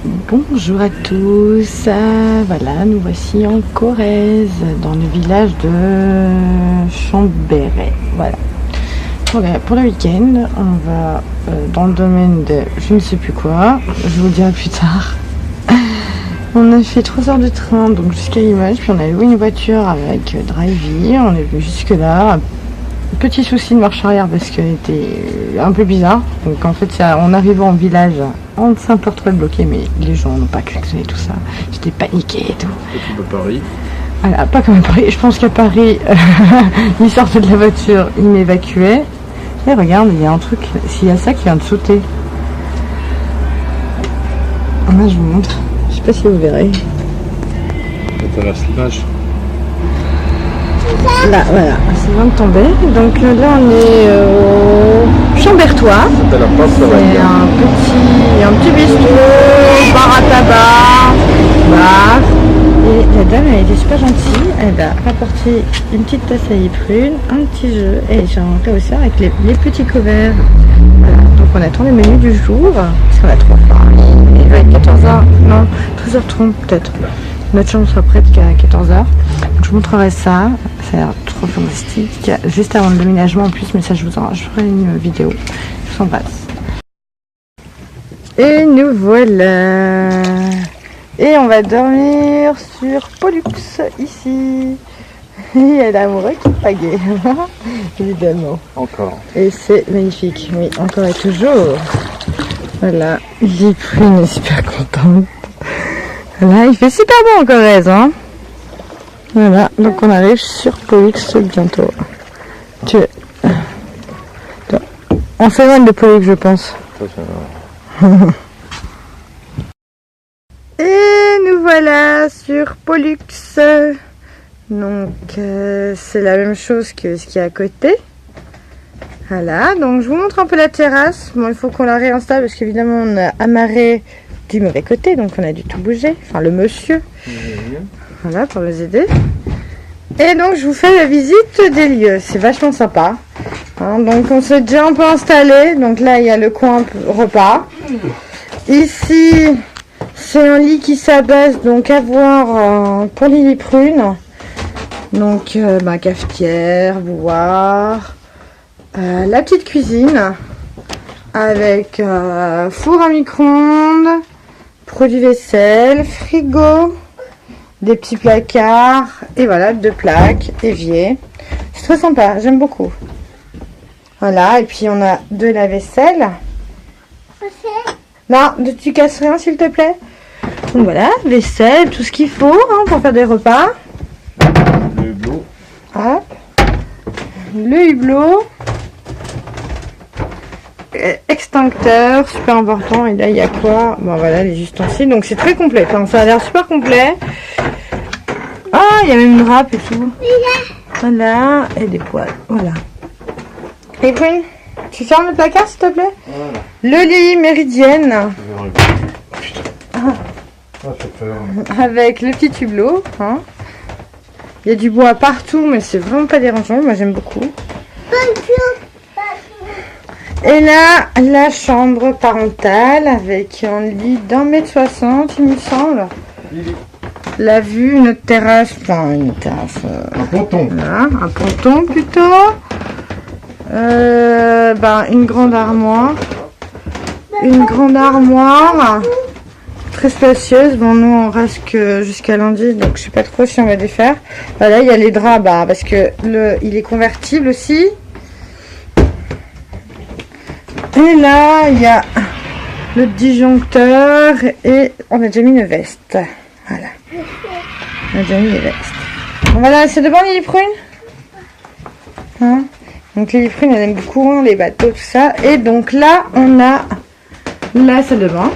Bonjour à tous, voilà, nous voici en Corrèze, dans le village de Chambéret, voilà. Pour le week-end, on va dans le domaine de je ne sais plus quoi, je vous dirai plus tard. On a fait 3 heures de train, donc jusqu'à Limoges, puis on a loué une voiture avec Drivey, on est venu jusque là. Petit souci de marche arrière parce qu'elle était un peu bizarre. Donc en fait, en arrivant en village, on s'est un peu retrouvé bloqué, mais les gens n'ont pas klaxonné tout ça. J'étais paniquée et tout. Et comme à Paris. Voilà, pas comme à Paris. Je pense qu'à Paris, ils sortaient de la voiture, ils m'évacuaient. Et regarde, il y a un truc, s'il y a ça qui vient de sauter. Là, je vous montre. Je sais pas si vous verrez. Ça traverse l'image. Là, voilà, ça vient de tomber. Donc là, on est au Chambertois. C'est un petit bistrot, bar à tabac, bar. Et la dame, elle était super gentille. Elle a rapporté une petite tasse à prune, un petit jeu et j'ai un caosseur avec les petits couverts. Voilà. Donc on attend les menus du jour. Parce qu'on a trop faim. Il va être 14h, non, 13h30 peut-être. Notre chambre sera prête qu'à 14h. Donc je vous montrerai ça. Ça a l'air trop fantastique. Juste avant le déménagement en plus, mais ça je ferai une vidéo. Je vous embrasse. Et nous voilà. Et on va dormir sur Pollux ici. Et il y a l'amoureux qui pagaie. Évidemment. Encore. Et c'est magnifique. Oui, encore et toujours. Voilà. Liprune est super contente. Là, il fait super bon en Corrèze, hein. Voilà, donc on arrive sur Pollux bientôt. On s'éloigne de Pollux, je pense. Et nous voilà sur Pollux. Donc c'est la même chose que ce qu'il y a à côté. Voilà, donc je vous montre un peu la terrasse. Bon, il faut qu'on la réinstalle parce qu'évidemment on a amarré du mauvais côté, donc on a dû tout bouger. Enfin le monsieur. Voilà, pour nous aider. Et donc je vous fais la visite des lieux. C'est vachement sympa. Hein, donc on s'est déjà un peu installé. Donc là il y a le coin repas. Ici c'est un lit qui s'abaisse, donc à voir pour les prunes. Donc cafetière, bouilloire, la petite cuisine avec four à micro-ondes, produits vaisselle, frigo, des petits placards et voilà, 2 plaques, évier. C'est très sympa, j'aime beaucoup. Voilà, et puis on a de la vaisselle. Non, tu casses rien s'il te plaît. Donc voilà, vaisselle, tout ce qu'il faut hein, pour faire des repas. Le hublot. Hop. Le hublot. Extincteur, super important. Et là, il y a quoi? Bon, voilà, les ustensiles. Donc, c'est très complet. Hein. Ça a l'air super complet. Ah, il y a même une râpe et tout. Voilà. Et des poêles. Voilà. Et Brune, tu fermes le placard, s'il te plaît? Voilà. Le lit méridienne. Avec le petit hublot. Hein. Il y a du bois partout, mais c'est vraiment pas dérangeant. Moi, j'aime beaucoup. Et là, la chambre parentale avec un lit d'1,60 m, il me semble. La vue, notre terrasse, enfin une terrasse. Un ponton. Voilà, un ponton plutôt. Une grande armoire. Une grande armoire. Très spacieuse. Bon, nous on reste que jusqu'à lundi, donc je sais pas trop si on va défaire. Voilà, il y a les draps, parce que il est convertible aussi. Et là, il y a le disjoncteur et on a déjà mis une veste. Voilà. On a déjà mis les vestes. Bon, voilà, c'est de bon les prunes. Hein, donc les prunes, elles aiment beaucoup hein, les bateaux, tout ça. Et donc là, on a la salle de bain.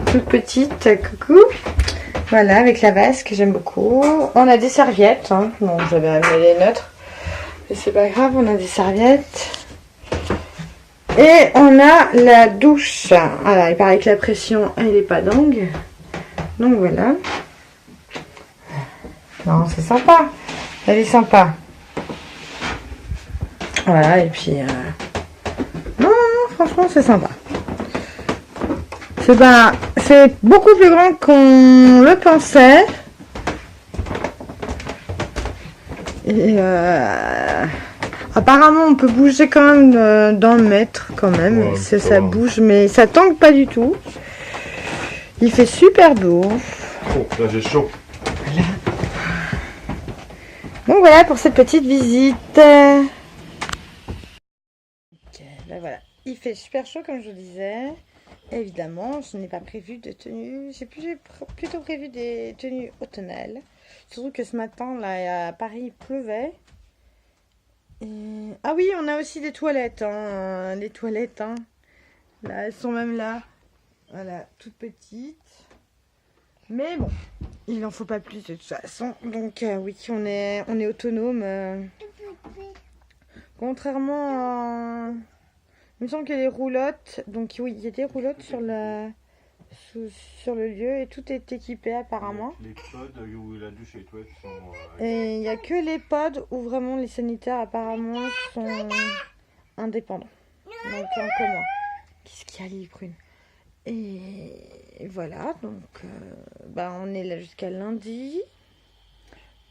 Toute petite, coucou. Voilà, avec la vasque, j'aime beaucoup. On a des serviettes. Hein. Bon, j'avais amené les neutres. Mais c'est pas grave, on a des serviettes. Et on a la douche. Alors, il paraît que la pression, elle est pas dingue. Donc voilà. Non, c'est sympa. Elle est sympa. Voilà, et puis... Non, franchement, c'est sympa. C'est beaucoup plus grand qu'on le pensait. Et apparemment, on peut bouger quand même dans le mètre, quand même. Ouais, Ça bouge, mais ça tangue pas du tout. Il fait super beau. Oh, là j'ai chaud. Donc voilà pour cette petite visite. Ok, ben voilà. Il fait super chaud, comme je vous disais. Évidemment, je n'ai pas prévu de tenue. J'ai plutôt prévu des tenues automnales. Surtout que ce matin, là, à Paris, il pleuvait. Et... Ah oui, on a aussi des toilettes. Hein. Les toilettes, hein. Là, elles sont même là. Voilà, toutes petites. Mais bon, il n'en faut pas plus de toute façon. Donc oui, on est autonome. Contrairement à... Il me semble qu'il y a des roulottes. Donc oui, il y a des roulottes sur le lieu et tout est équipé apparemment. Les pods où la douche et les toilettes sont... Et il n'y a que les pods où vraiment les sanitaires apparemment sont indépendants. Donc en commun. Qu'est-ce qu'il y a, les prunes? Et voilà, donc on est là jusqu'à lundi.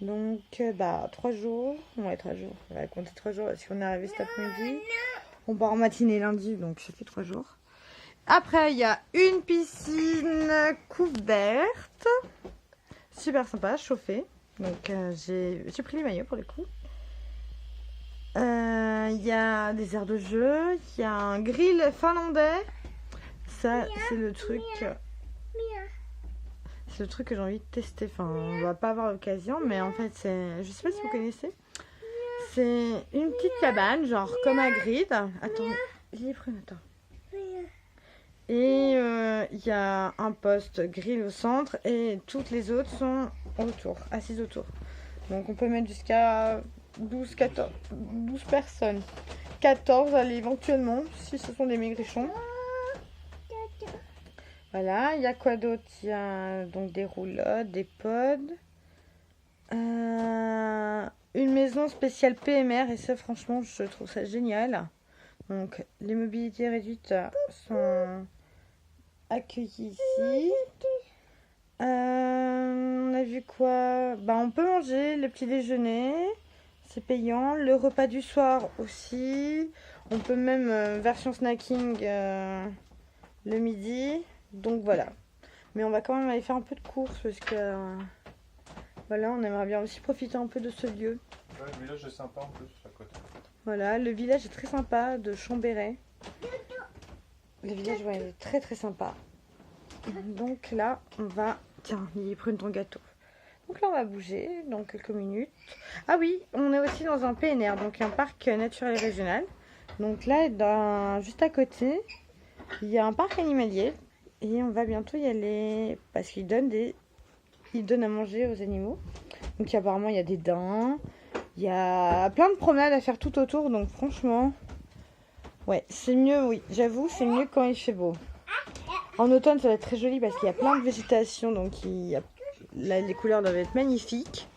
Donc 3 jours. Ouais, 3 jours. On va compter 3 jours parce qu'on est arrivé cet après-midi. On part en matinée lundi, donc ça fait 3 jours. Après, il y a une piscine couverte. Super sympa, chauffée. Donc j'ai pris les maillots pour le coup. Il y a des aires de jeu. Il y a un grill finlandais. Ça, c'est le truc. C'est le truc que j'ai envie de tester. Enfin, on va pas avoir l'occasion, mais en fait, c'est. Je sais pas si vous connaissez. C'est une petite cabane, genre comme à Grid. Attends, attends. Et il y a un poste grill au centre et toutes les autres sont autour, assises autour. Donc on peut mettre jusqu'à 12 personnes. 14, allez, éventuellement, si ce sont des maigrichons. Voilà, il y a quoi d'autre? Il y a donc des roulottes, des pods. Une maison spéciale PMR et ça franchement je trouve ça génial. Donc les mobilités réduites sont accueillies ici. On a vu quoi? On peut manger le petit déjeuner, c'est payant. Le repas du soir aussi. On peut même version snacking le midi. Donc voilà. Mais on va quand même aller faire un peu de courses parce que voilà, on aimerait bien aussi profiter un peu de ce lieu. Ouais, le village est sympa en plus à côté. Voilà, le village est très sympa de Chambéret. Le village est très très sympa. Donc là, on va... Tiens, il prenne ton gâteau. Donc là, on va bouger dans quelques minutes. Ah oui, on est aussi dans un PNR, donc un parc naturel régional. Donc là, juste à côté, il y a un parc animalier. Et on va bientôt y aller parce qu'ils donnent à manger aux animaux. Donc apparemment, il y a des daims. Il y a plein de promenades à faire tout autour. Donc franchement, ouais, c'est mieux, oui. J'avoue, c'est mieux quand il fait beau. En automne, ça va être très joli parce qu'il y a plein de végétation. Donc là, les couleurs doivent être magnifiques.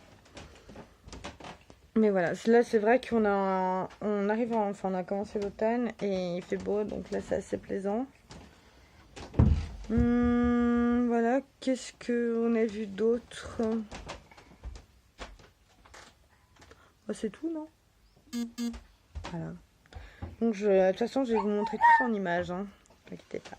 Mais voilà, là, c'est vrai qu'on arrive on a commencé l'automne et il fait beau. Donc là, c'est assez plaisant. Voilà, qu'est-ce qu'on a vu d'autre? C'est tout, non? Voilà. Donc de toute façon, je vais vous montrer tout ça en images, hein. Ne vous inquiétez pas.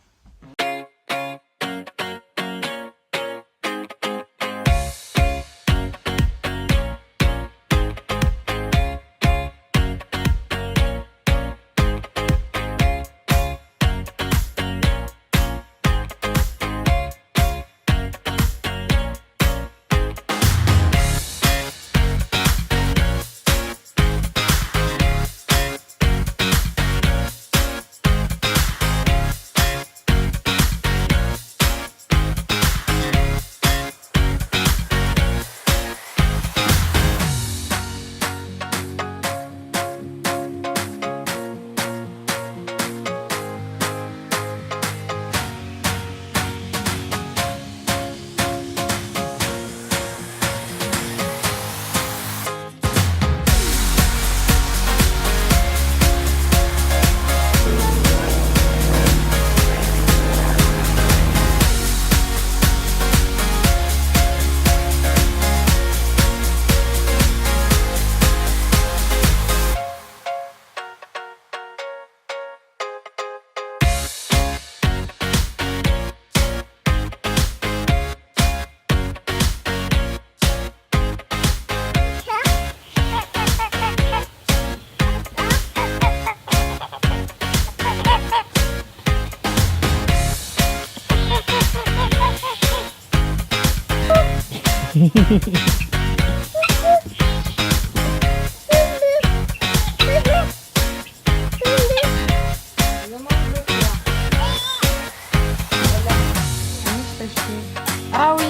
Ah oui.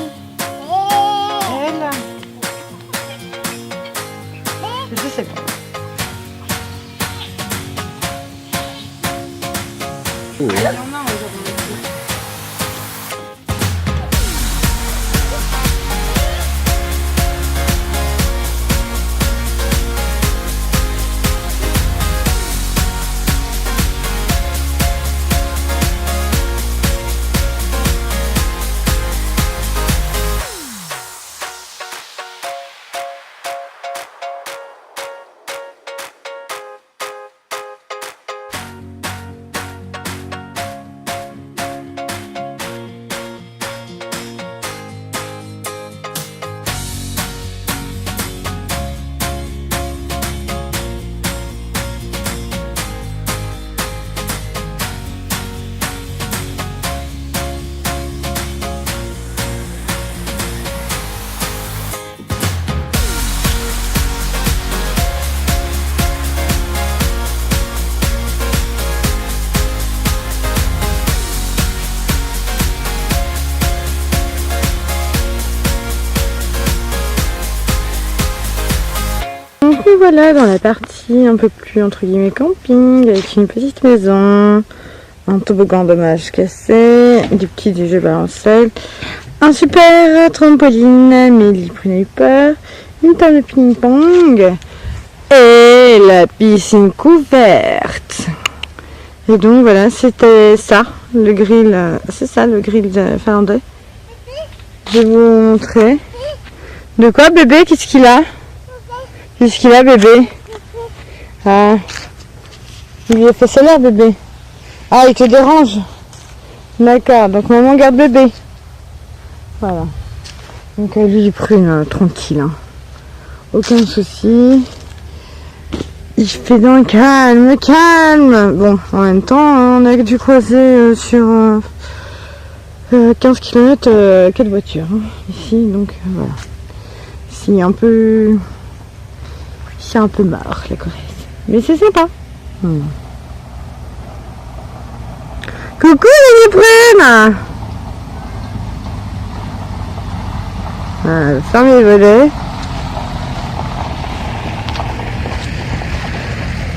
Elle. Je sais pas. Donc nous voilà dans la partie un peu plus entre guillemets camping, avec une petite maison, un toboggan dommage cassé, du petit du jeu balancel, un super trampoline, Amélie prenait peur, une table de ping-pong et la piscine couverte. Et donc voilà, c'était ça, le grill, c'est ça le grill finlandais. Je vais vous montrer. De quoi bébé, qu'est-ce qu'il a? Qu'est-ce qu'il a bébé? Ah, il lui a fait solaire bébé. Ah, il te dérange? D'accord, donc maman garde bébé. Voilà. Donc lui il prune tranquille. Hein. Aucun souci. Il fait dans le calme, calme. Bon, en même temps, on a dû croiser sur 15 km 4 voitures. Hein, ici, donc voilà. C'est un peu... C'est un peu marre la Corrèze. Mais c'est sympa. Coucou les prunes. Fermez les volets.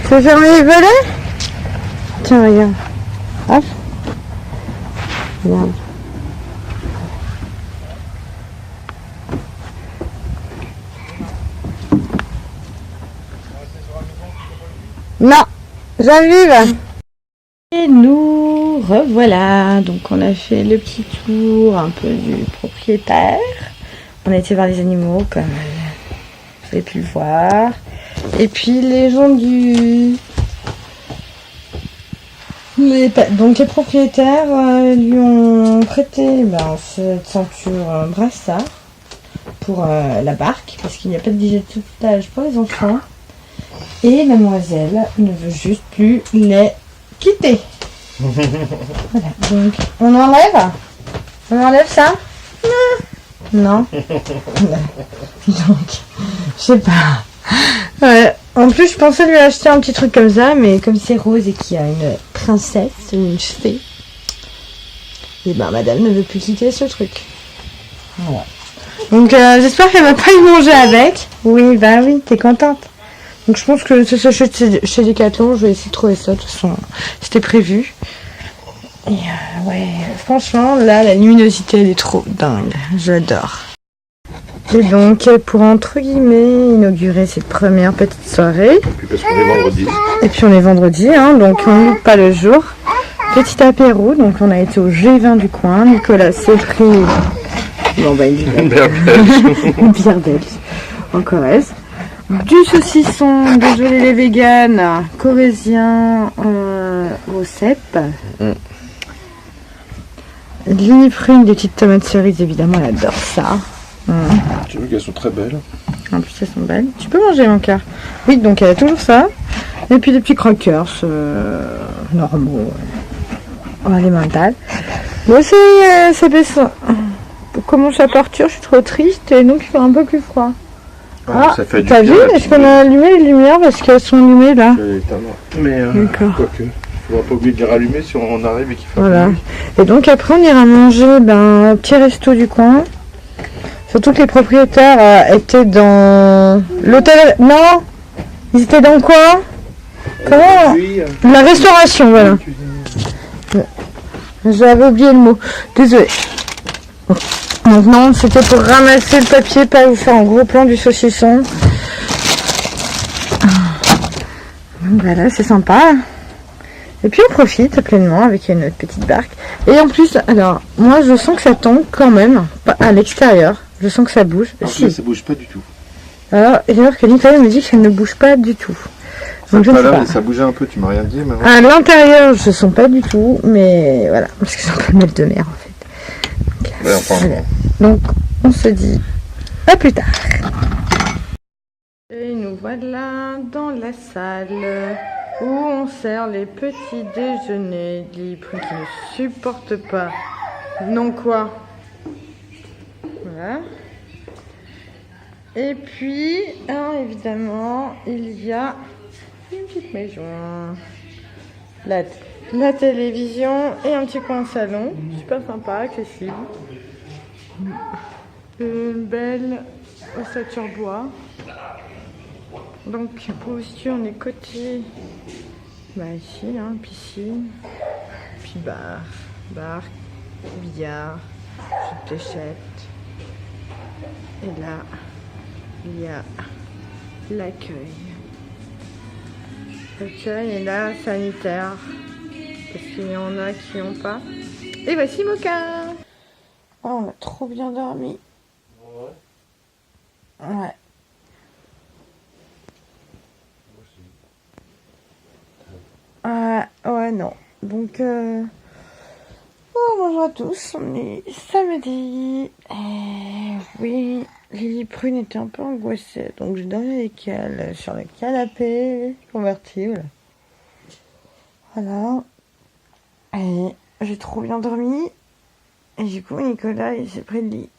Tu veux fermer les volets? Tiens, regarde. Hop. Regarde. Non, j'arrive. Et nous revoilà. Donc on a fait le petit tour un peu du propriétaire. On a été voir les animaux comme vous avez pu le voir. Et puis les gens du... Donc les propriétaires lui ont prêté cette ceinture brassard pour la barque parce qu'il n'y a pas de digitage pour les enfants. Et mademoiselle ne veut juste plus les quitter. Voilà, donc on enlève? On enlève ça? Non. Donc, je sais pas. Ouais. En plus, je pensais lui acheter un petit truc comme ça, mais comme c'est rose et qu'il y a une princesse, une fée, et madame ne veut plus quitter ce truc. Voilà. Donc, j'espère qu'elle va pas y manger avec. Oui, bah oui, t'es contente. Donc je pense que ça s'achète chez Decathlon, je vais essayer de trouver ça, de toute façon c'était prévu. Et ouais, franchement là la luminosité elle est trop dingue, j'adore. Et donc pour entre guillemets inaugurer cette première petite soirée. Et puis parce qu'on est vendredi. Et puis on est vendredi, hein, donc on ne loupe pas le jour. Petit apéro, donc on a été au G20 du coin, Nicolas s'est pris une bière belge en Corrèze. Du saucisson, désolé les véganes, corrézien au cèpe. L'unifruine, des petites tomates cerises, évidemment, elle adore ça. Tu vois qu'elles sont très belles. En plus, elles sont belles. Tu peux manger, mon cœur. Oui, donc elle a toujours ça. Et puis des petits crackers normaux, alimentaires. Bon, c'est baisse commence à partir, je suis trop triste et donc il fait un peu plus froid. Ah, ça fait du t'as bien, vu? la Est-ce petite qu'on a allumé les lumières parce qu'elles sont allumées là? Mais D'accord. quoique, il faudra pas oublier de les rallumer si on arrive et qu'il fait Voilà. un peu nuit. Et donc après on ira manger un petit resto du coin. Surtout que les propriétaires étaient dans l'hôtel. Non, ils étaient dans quoi? Comment? La restauration, voilà. J'avais oublié le mot. Désolée. Donc non, c'était pour ramasser le papier, pas vous faire un gros plan du saucisson. Donc voilà, c'est sympa. Et puis on profite pleinement avec une autre petite barque. Et en plus, alors, moi je sens que ça tombe quand même, pas à l'extérieur. Je sens que ça bouge. En Si. fait, ça bouge pas du tout. Alors que Nicolas me dit que ça ne bouge pas du tout. Donc je ne sais pas. Ça bougeait un peu, tu m'as rien dit maintenant. À l'intérieur, je sens pas du tout, mais voilà, parce que c'est un peu mal de mer en fait. Donc, Ouais, enfin, voilà. Donc on se dit à plus tard. Et nous voilà dans la salle où on sert les petits déjeuners. Libre qui ne supporte pas. Non quoi? Voilà. Et puis, évidemment, il y a une petite maison. La télévision et un petit coin salon. Super sympa, accessible. Une belle ossature bois. Donc, pour aussi, on est côté. Bah, ici, piscine. Puis bar, billard, jeu de fléchettes. Et là, il y a l'accueil. L'accueil et là, sanitaire. Parce qu'il y en a qui n'ont pas. Et voici Moka. Oh, on a trop bien dormi. Ouais. Ouais, non. Donc, bonjour à tous. On est samedi. Et oui, Lily Prune était un peu angoissée. Donc, j'ai dormi avec elle sur le canapé convertible. Voilà. Et j'ai trop bien dormi. Et du coup, Nicolas, il s'est pris le lit.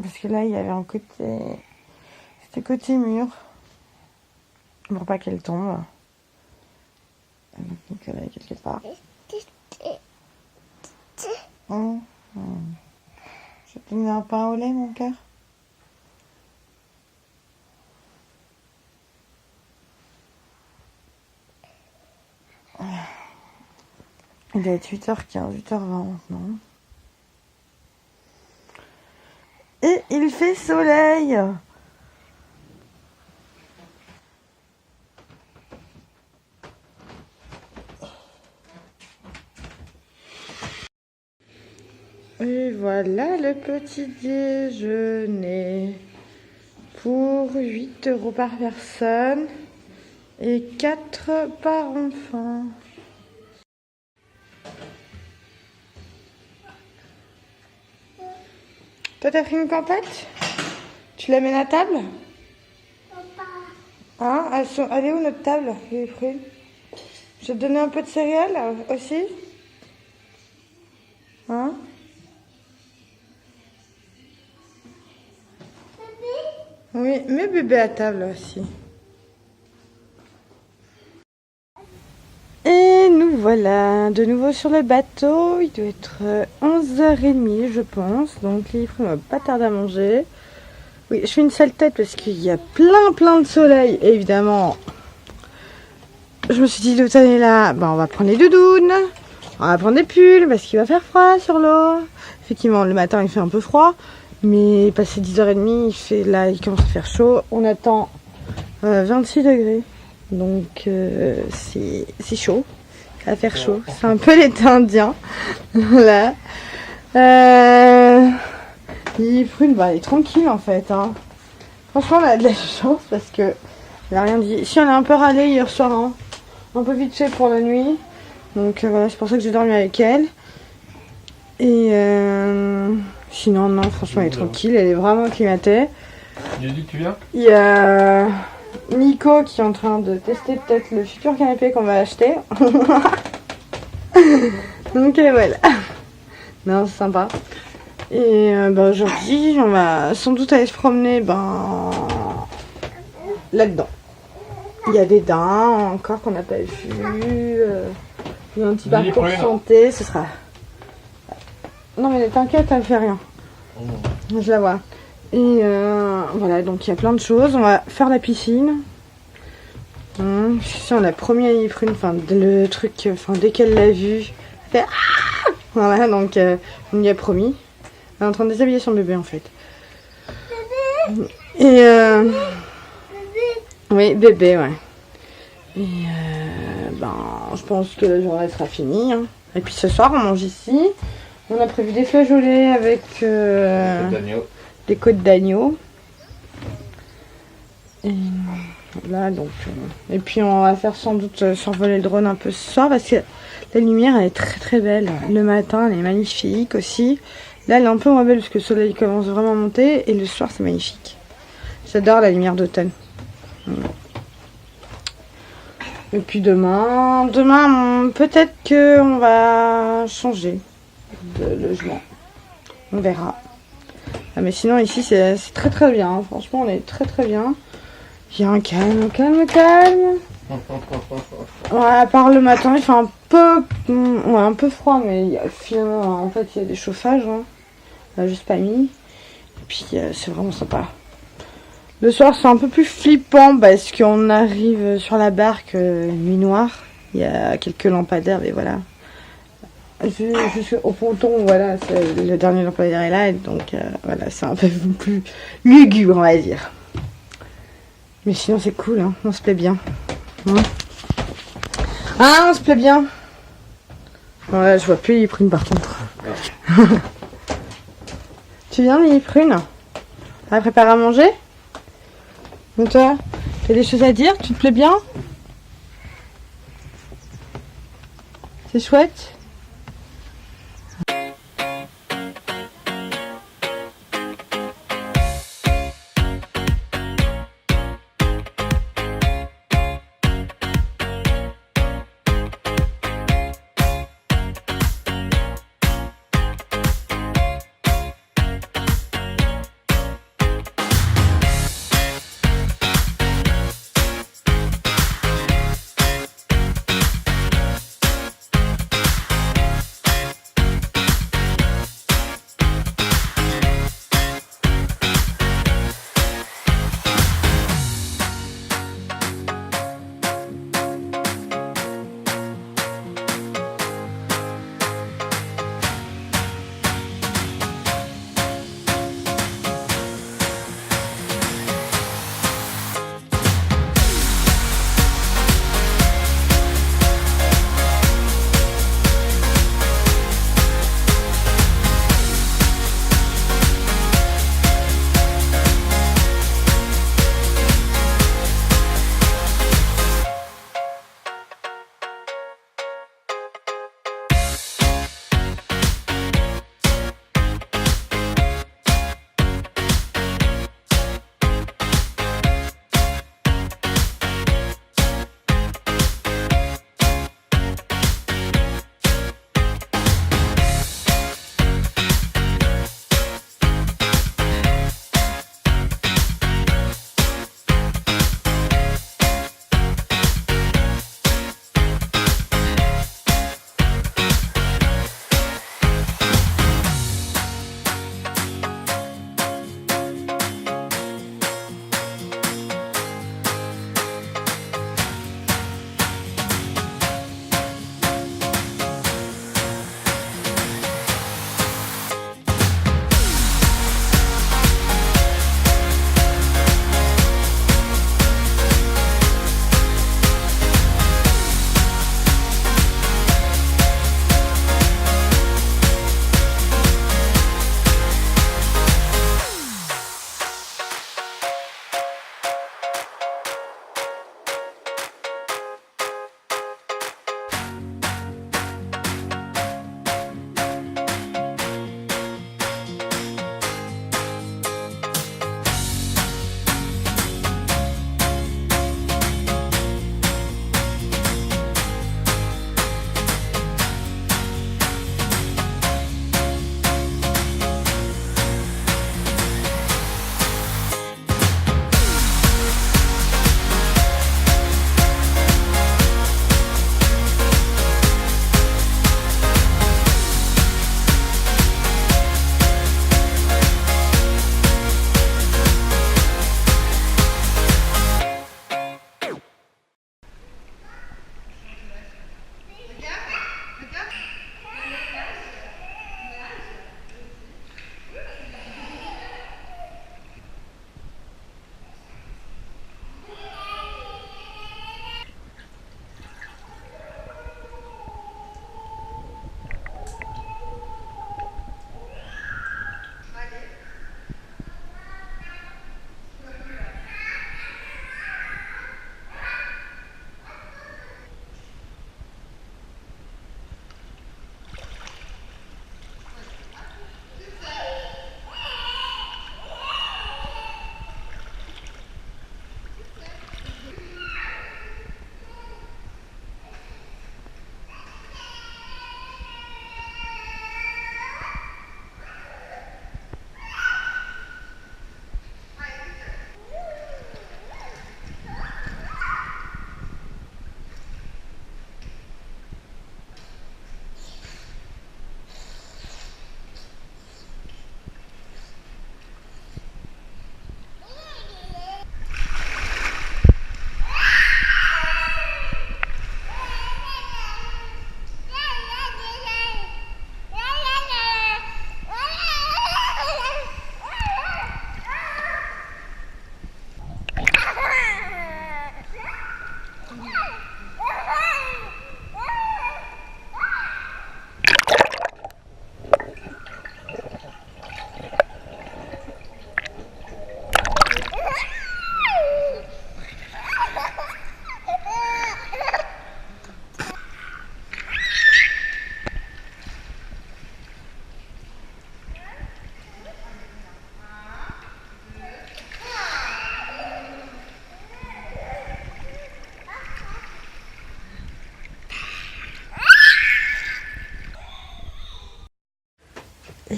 Parce que là, il y avait un côté... C'était côté mur. Pour pas qu'elle tombe. Donc, Nicolas est quelque part. Je vais te donner un pain au lait, mon cœur. Il doit être 8h15, 8h20 maintenant. Et il fait soleil. Et voilà le petit déjeuner pour 8 € par personne et 4 par enfant. Toi, t'as pris une campette? Tu l'amènes à table? Hein? Elle est où notre table, les fruits? Je vais te donner un peu de céréales aussi? Hein? Oui, mets bébé à table aussi. Et nous voilà de nouveau sur le bateau. Il doit être 11h30 je pense. Donc les fruits ne vont pas tarder à manger. Oui, je fais une sale tête parce qu'il y a plein de soleil. Et évidemment, je me suis dit l'automne est là. On va prendre les doudounes. On va prendre des pulls parce qu'il va faire froid sur l'eau. Effectivement, le matin il fait un peu froid. Mais passé 10h30, il commence à faire chaud. On attend 26 degrés. Donc c'est chaud. Ça va faire chaud. C'est un peu l'été indien. Voilà. Il est tranquille en fait. Hein. Franchement, on a de la chance parce que elle a rien dit. Si on a un peu râlé hier soir, hein. Un peu vite fait pour la nuit. Donc voilà, c'est pour ça que j'ai dormi avec elle. Et sinon, non, franchement, elle est tranquille. Elle est vraiment acclimatée. Il a dit que tu viens? Il y a Nico qui est en train de tester peut-être le futur canapé qu'on va acheter. Donc voilà. Non, c'est sympa. Et aujourd'hui, on va sans doute aller se promener là-dedans. Il y a des daims encore qu'on n'a pas vu. Il y a un petit parcours santé, ce sera... Non mais t'inquiète, elle fait rien. Je la vois. Et voilà, donc il y a plein de choses. On va faire la piscine. Si on a promis à Yprune, le truc, dès qu'elle l'a vu, elle fait ah. Voilà, donc on y a promis. Elle est en train de déshabiller son bébé en fait. Et oui, bébé, ouais. Et je pense que la journée sera finie. Hein. Et puis ce soir, on mange ici. On a prévu des flageolets avec des côtes d'agneau. Et là, donc. Et puis on va faire sans doute survoler le drone un peu ce soir parce que la lumière elle est très très belle. Le matin, elle est magnifique aussi. Là, elle est un peu moins belle parce que le soleil commence vraiment à monter. Et le soir, c'est magnifique. J'adore la lumière d'automne. Et puis demain, peut-être qu'on va changer de logement. On verra. Ah, mais sinon, ici, c'est très très bien. Hein. Franchement, on est très très bien. Il y a un calme. Ouais, à part le matin, il fait un peu froid, mais finalement, en fait, il y a des chauffages. Hein. On l'a juste pas mis. Et puis, c'est vraiment sympa. Le soir, c'est un peu plus flippant parce qu'on arrive sur la barque nuit noire. Il y a quelques lampadaires, mais voilà. Jusqu'au ponton, voilà, le dernier lampadaire est là. Et donc, voilà, c'est un peu plus lugubre, on va dire. Mais sinon, c'est cool, hein, on se plaît bien. On se plaît bien. Voilà, je vois plus Yprune par contre. Tu viens, Yprune? On va préparer à manger? Et toi, t'as des choses à dire? Tu te plais bien? C'est chouette?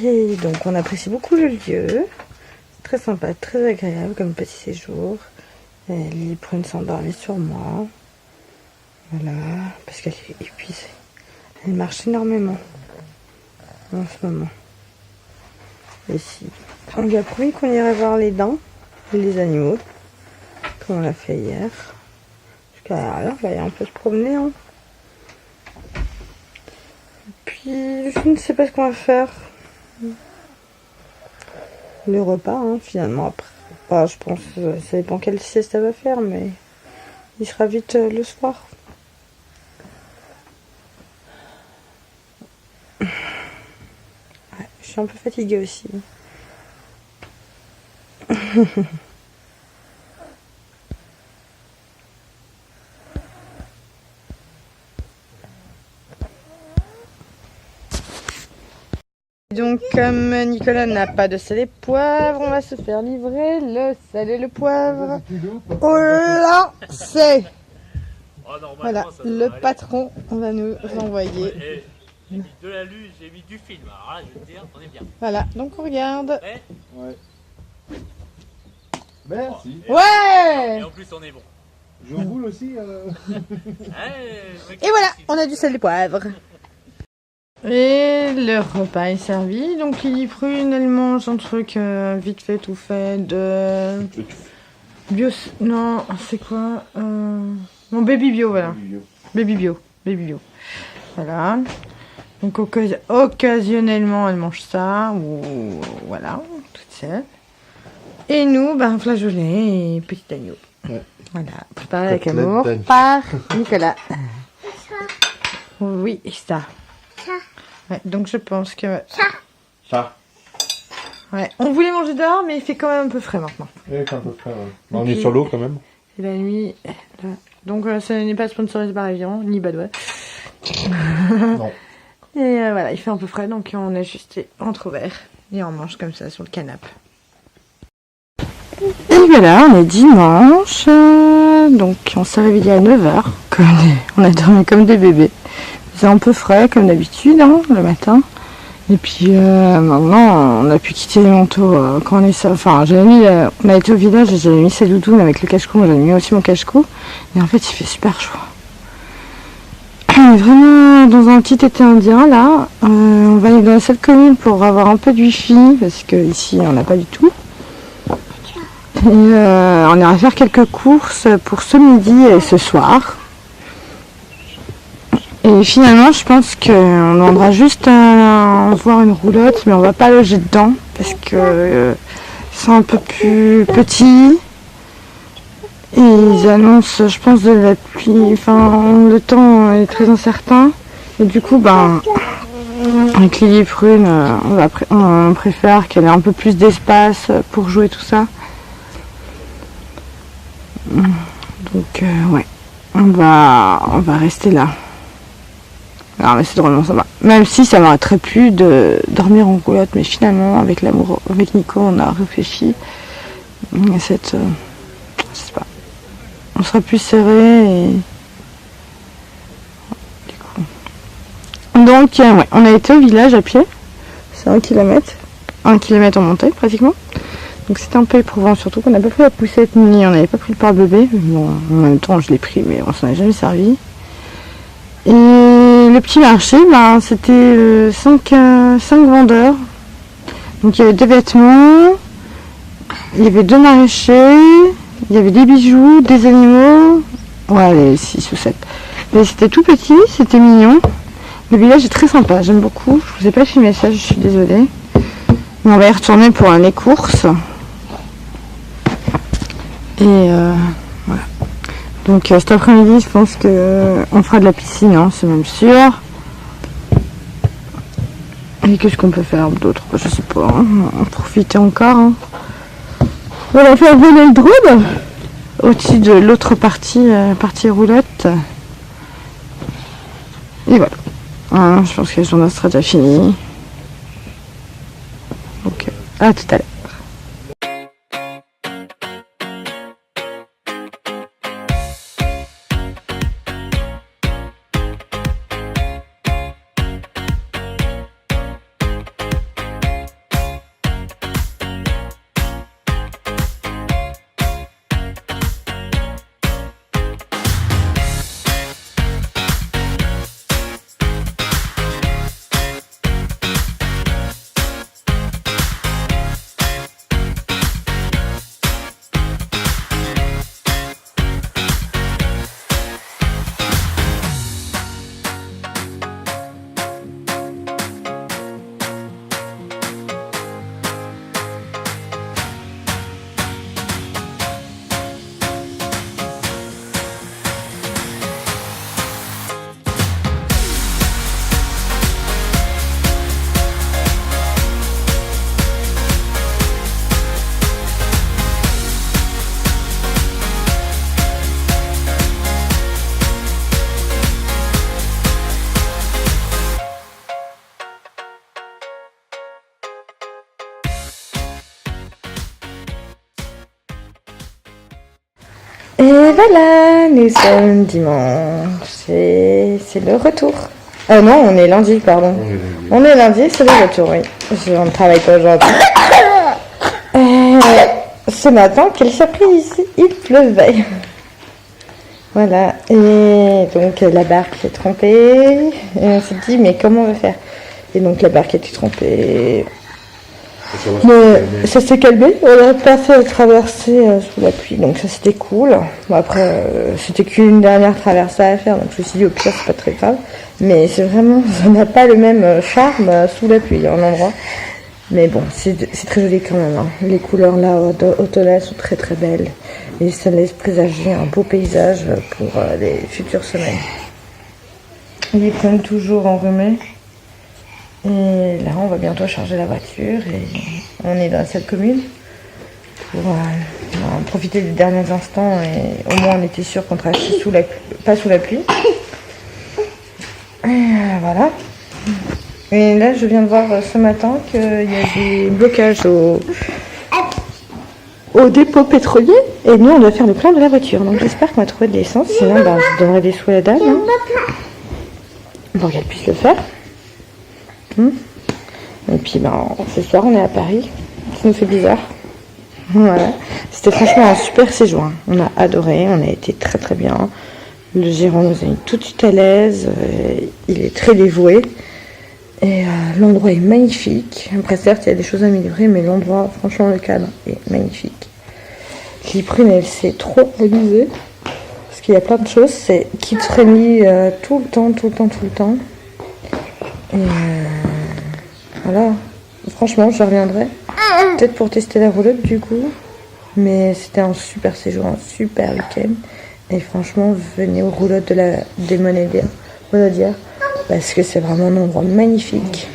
Et donc on apprécie beaucoup le lieu. Très sympa, très agréable comme petit séjour. Et Lily Prune s'endormit sur moi. Voilà, parce qu'elle est épuisée. Elle marche énormément en ce moment. Et si on lui a promis qu'on irait voir les dents, les animaux, comme on l'a fait hier. Jusqu'à là, on va un peu se promener. Hein. Puis je ne sais pas ce qu'on va faire. Le repas, hein, finalement, après. Bah, je pense, ça dépend quelle sieste elle va faire, mais il sera vite le soir. Ouais, je suis un peu fatiguée aussi. Donc comme Nicolas n'a pas de sel et poivre, on va se faire livrer le sel et le poivre. Oh là, c'est... Voilà, le patron va nous envoyer. J'ai mis de la luge, j'ai mis du film. Alors là, je veux te dire, on est bien. Voilà, donc on regarde. Ouais. Merci. Ouais! Et en plus, on est bon. Je roule aussi. Et voilà, on a du sel et poivre. Et le repas est servi. Donc Lily Prune, elle mange un truc vite fait, tout fait de... Bio... Non, c'est quoi Non, baby bio, voilà. Baby bio. Baby bio. Voilà. Donc occasionnellement, elle mange ça. Ou voilà, toute seule. Et nous, flageolet et petit agneau. Ouais. Voilà, préparé avec amour par Nicolas. Oui, ça. Ouais, donc je pense que... Ça. Ouais, on voulait manger dehors, mais il fait quand même un peu frais maintenant. Ouais, c'est un peu frais, ouais. On est sur l'eau quand même. C'est la nuit. Là. Donc ça n'est pas sponsorisé par Evian, ni Badway. Non. Et voilà, il fait un peu frais, donc on a juste entre verres. Et on mange comme ça sur le canapé. Et voilà, on est dimanche. Donc on s'est réveillé à 9h. On a dormi comme des bébés. C'est un peu frais comme d'habitude hein, le matin. Et puis maintenant on a pu quitter les manteaux quand on est ça. Enfin j'avais mis, on a été au village et j'avais mis ses doudounes avec le cache-cou. Moi j'avais mis aussi mon cache-cou. Et en fait il fait super chaud. On est vraiment dans un petit été indien là. On va aller dans cette commune pour avoir un peu de wifi parce que ici on n'a pas du tout. Et on ira faire quelques courses pour ce midi et ce soir. Et finalement, je pense qu'on demandera juste à voir une roulotte, mais on va pas loger dedans parce que ils sont un peu plus petits. Et ils annoncent, je pense, de la pluie. Enfin, le temps est très incertain. Et du coup, avec Lily Prune, on préfère qu'elle ait un peu plus d'espace pour jouer tout ça. Donc, ouais, on va rester là. Alors, mais c'est drôlement sympa. Même si ça m'aurait très plu de dormir en roulotte, mais finalement, avec l'amour, avec Nico, on a réfléchi à cette, je sais pas, on sera plus serré et du coup. Donc, ouais, on a été au village à pied. C'est 1 kilomètre en montée pratiquement. Donc c'était un peu éprouvant, surtout qu'on n'a pas pris la poussette ni on n'avait pas pris le pare-bébé. Bon, en même temps, je l'ai pris, mais on s'en est jamais servi. Et le petit marché, c'était 5 vendeurs. Donc il y avait 2 vêtements, il y avait 2 maraîchers, il y avait des bijoux, des animaux. Ouais, les 6 ou 7. Mais c'était tout petit, c'était mignon. Le village est très sympa, j'aime beaucoup. Je vous ai pas filmé ça, je suis désolée. Mais on va y retourner pour les courses. Et voilà. Donc cet après-midi, je pense qu'on fera de la piscine, hein, c'est même sûr. Et qu'est-ce qu'on peut faire d'autre? Je sais pas, hein, en profiter encore. Hein. On va faire voler le drone au-dessus de l'autre partie, partie roulotte. Et voilà. Je pense que la journée sera déjà finie. Donc à tout à l'heure. Et voilà, nous sommes dimanche et c'est le retour. Ah non, on est lundi, pardon. On est lundi, c'est le retour, oui. On ne travaille pas aujourd'hui. Ce matin, quelle surprise, il pleuvait. Voilà, et donc la barque est trempée. Et on s'est dit, mais comment on va faire? Et donc la barque était trempée. Mais ça s'est calmé, on a pas fait la traversée sous la pluie, donc ça c'était cool. Bon, après, c'était qu'une dernière traversée à faire, donc je me suis dit au pire c'est pas très grave. Mais c'est vraiment, ça n'a pas le même charme sous la pluie en endroit. Mais bon, c'est très joli quand même. Hein. Les couleurs là automnales sont très très belles. Et ça laisse présager un beau paysage pour les futures semaines. Il est quand même toujours enrhumé. Et là, on va bientôt charger la voiture et on est dans cette commune pour profiter des derniers instants et au moins on était sûr qu'on traversait pas sous la pluie. Et voilà. Et là, je viens de voir ce matin qu'il y a des blocages au dépôt pétrolier et nous, on doit faire le plein de la voiture. Donc j'espère qu'on va trouver de l'essence, sinon je donnerai des sous à la dame hein, pour qu'elle puisse le faire. Et puis ce soir on est à Paris, ça nous fait bizarre. Voilà. C'était franchement un super séjour. Hein. On a adoré, on a été très très bien. Le gérant nous a mis tout de suite à l'aise, il est très dévoué. Et l'endroit est magnifique. Après certes il y a des choses à améliorer, mais l'endroit, franchement le cadre est magnifique. Liprune elle s'est trop amusée. Parce qu'il y a plein de choses, c'est kids friendly tout le temps. Et voilà, franchement je reviendrai peut-être pour tester la roulotte du coup, mais c'était un super séjour, un super week-end et franchement venez aux roulottes des Monadières parce que c'est vraiment un endroit magnifique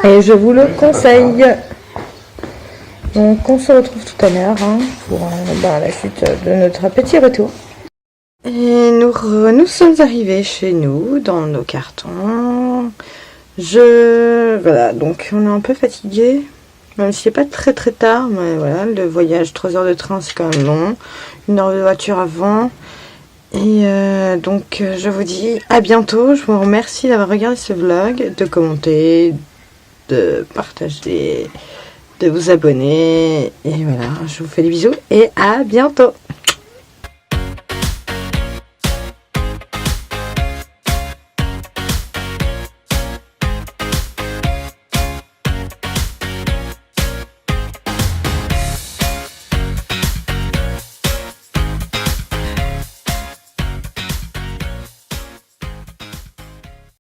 et je vous le conseille. Donc on se retrouve tout à l'heure hein, pour la suite de notre petit retour. Et nous sommes arrivés chez nous dans nos cartons. Voilà, donc on est un peu fatigué, même si c'est pas très très tard, mais voilà, le voyage, 3 heures de train, c'est quand même long, 1 heure de voiture avant. Et donc je vous dis à bientôt, je vous remercie d'avoir regardé ce vlog, de commenter, de partager, de vous abonner. Et voilà, je vous fais des bisous et à bientôt.